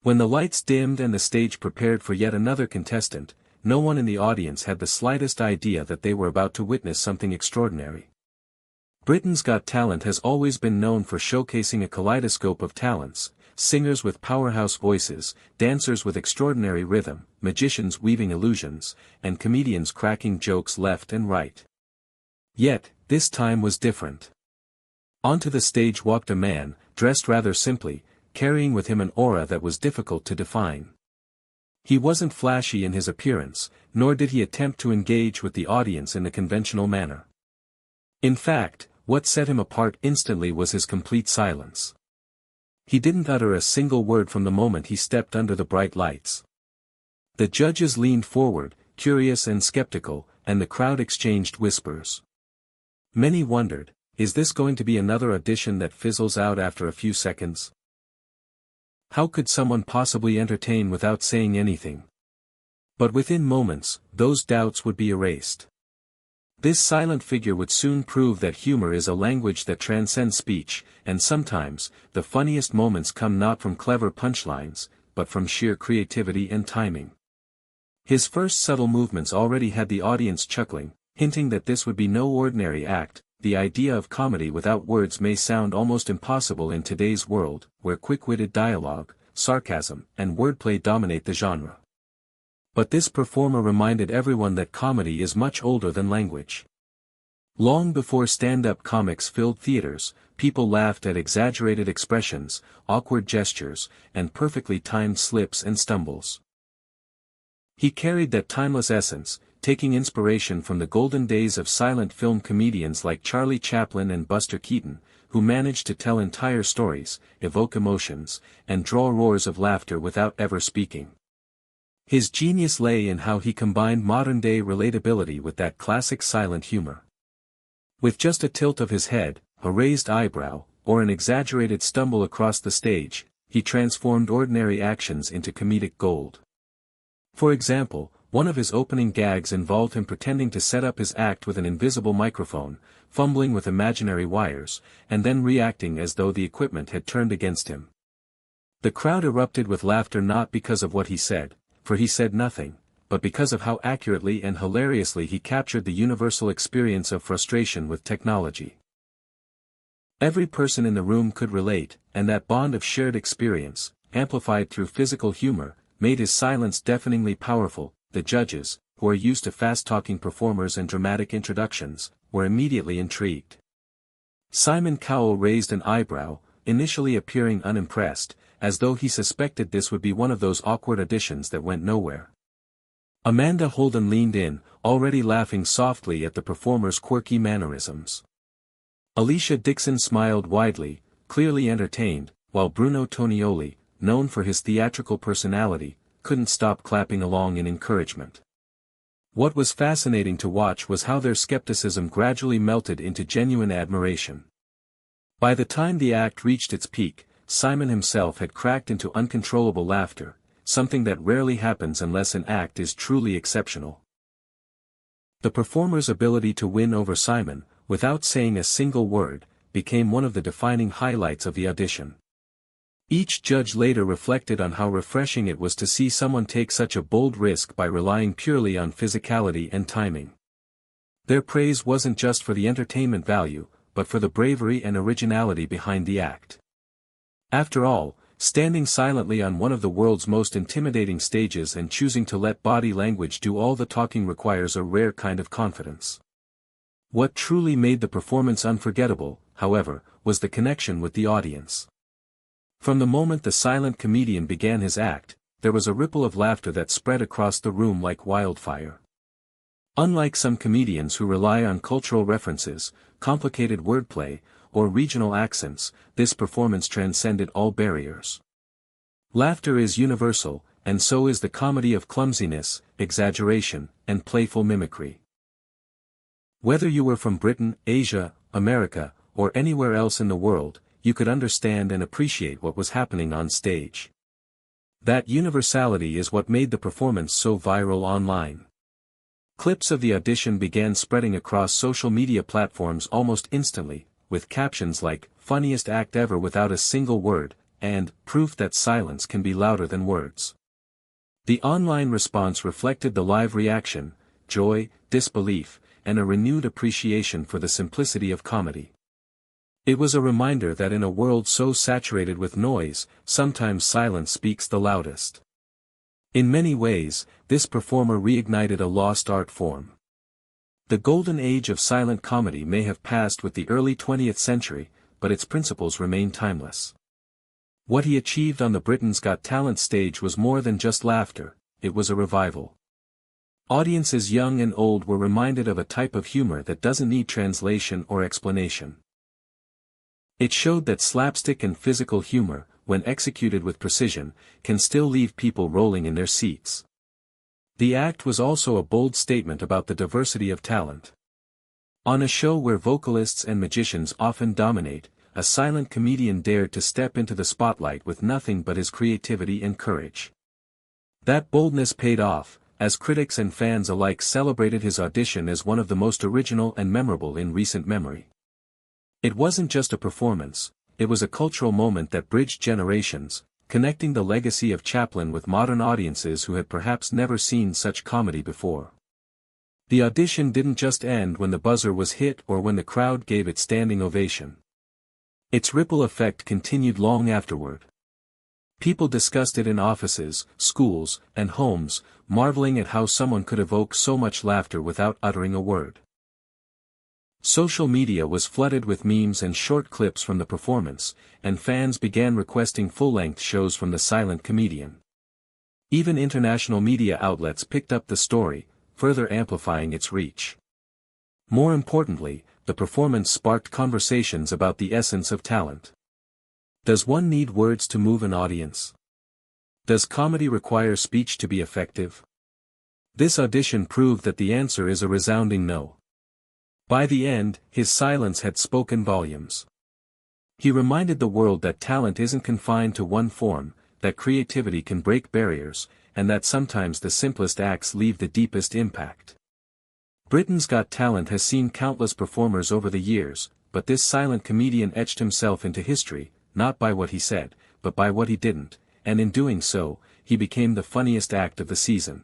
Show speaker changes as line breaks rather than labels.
When the lights dimmed and the stage prepared for yet another contestant, no one in the audience had the slightest idea that they were about to witness something extraordinary. Britain's Got Talent has always been known for showcasing a kaleidoscope of talents: singers with powerhouse voices, dancers with extraordinary rhythm, magicians weaving illusions, and comedians cracking jokes left and right. Yet, this time was different. Onto the stage walked a man, dressed rather simply, carrying with him an aura that was difficult to define. He wasn't flashy in his appearance, nor did he attempt to engage with the audience in a conventional manner. In fact, what set him apart instantly was his complete silence. He didn't utter a single word from the moment he stepped under the bright lights. The judges leaned forward, curious and skeptical, and the crowd exchanged whispers. Many wondered, is this going to be another audition that fizzles out after a few seconds? How could someone possibly entertain without saying anything? But within moments, those doubts would be erased. This silent figure would soon prove that humor is a language that transcends speech, and sometimes, the funniest moments come not from clever punchlines, but from sheer creativity and timing. His first subtle movements already had the audience chuckling, hinting that this would be no ordinary act. The idea of comedy without words may sound almost impossible in today's world, where quick-witted dialogue, sarcasm, and wordplay dominate the genre. But this performer reminded everyone that comedy is much older than language. Long before stand-up comics filled theaters, people laughed at exaggerated expressions, awkward gestures, and perfectly timed slips and stumbles. He carried that timeless essence, taking inspiration from the golden days of silent film comedians like Charlie Chaplin and Buster Keaton, who managed to tell entire stories, evoke emotions, and draw roars of laughter without ever speaking. His genius lay in how he combined modern-day relatability with that classic silent humor. With just a tilt of his head, a raised eyebrow, or an exaggerated stumble across the stage, he transformed ordinary actions into comedic gold. For example, one of his opening gags involved him pretending to set up his act with an invisible microphone, fumbling with imaginary wires, and then reacting as though the equipment had turned against him. The crowd erupted with laughter not because of what he said, for he said nothing, but because of how accurately and hilariously he captured the universal experience of frustration with technology. Every person in the room could relate, and that bond of shared experience, amplified through physical humor, made his silence deafeningly powerful. The judges, who are used to fast-talking performers and dramatic introductions, were immediately intrigued. Simon Cowell raised an eyebrow, initially appearing unimpressed, as though he suspected this would be one of those awkward auditions that went nowhere. Amanda Holden leaned in, already laughing softly at the performer's quirky mannerisms. Alicia Dixon smiled widely, clearly entertained, while Bruno Tonioli, known for his theatrical personality, couldn't stop clapping along in encouragement. What was fascinating to watch was how their skepticism gradually melted into genuine admiration. By the time the act reached its peak, Simon himself had cracked into uncontrollable laughter, something that rarely happens unless an act is truly exceptional. The performer's ability to win over Simon, without saying a single word, became one of the defining highlights of the audition. Each judge later reflected on how refreshing it was to see someone take such a bold risk by relying purely on physicality and timing. Their praise wasn't just for the entertainment value, but for the bravery and originality behind the act. After all, standing silently on one of the world's most intimidating stages and choosing to let body language do all the talking requires a rare kind of confidence. What truly made the performance unforgettable, however, was the connection with the audience. From the moment the silent comedian began his act, there was a ripple of laughter that spread across the room like wildfire. Unlike some comedians who rely on cultural references, complicated wordplay, or regional accents, this performance transcended all barriers. Laughter is universal, and so is the comedy of clumsiness, exaggeration, and playful mimicry. Whether you were from Britain, Asia, America, or anywhere else in the world, you could understand and appreciate what was happening on stage. That universality is what made the performance so viral online. Clips of the audition began spreading across social media platforms almost instantly, with captions like, "Funniest act ever without a single word," and proof that silence can be louder than words. The online response reflected the live reaction, joy, disbelief, and a renewed appreciation for the simplicity of comedy. It was a reminder that in a world so saturated with noise, sometimes silence speaks the loudest. In many ways, this performer reignited a lost art form. The golden age of silent comedy may have passed with the early 20th century, but its principles remain timeless. What he achieved on the Britain's Got Talent stage was more than just laughter, it was a revival. Audiences young and old were reminded of a type of humor that doesn't need translation or explanation. It showed that slapstick and physical humor, when executed with precision, can still leave people rolling in their seats. The act was also a bold statement about the diversity of talent. On a show where vocalists and magicians often dominate, a silent comedian dared to step into the spotlight with nothing but his creativity and courage. That boldness paid off, as critics and fans alike celebrated his audition as one of the most original and memorable in recent memory. It wasn't just a performance, it was a cultural moment that bridged generations, connecting the legacy of Chaplin with modern audiences who had perhaps never seen such comedy before. The audition didn't just end when the buzzer was hit or when the crowd gave it standing ovation. Its ripple effect continued long afterward. People discussed it in offices, schools, and homes, marveling at how someone could evoke so much laughter without uttering a word. Social media was flooded with memes and short clips from the performance, and fans began requesting full-length shows from the silent comedian. Even international media outlets picked up the story, further amplifying its reach. More importantly, the performance sparked conversations about the essence of talent. Does one need words to move an audience? Does comedy require speech to be effective? This audition proved that the answer is a resounding no. By the end, his silence had spoken volumes. He reminded the world that talent isn't confined to one form, that creativity can break barriers, and that sometimes the simplest acts leave the deepest impact. Britain's Got Talent has seen countless performers over the years, but this silent comedian etched himself into history, not by what he said, but by what he didn't, and in doing so, he became the funniest act of the season.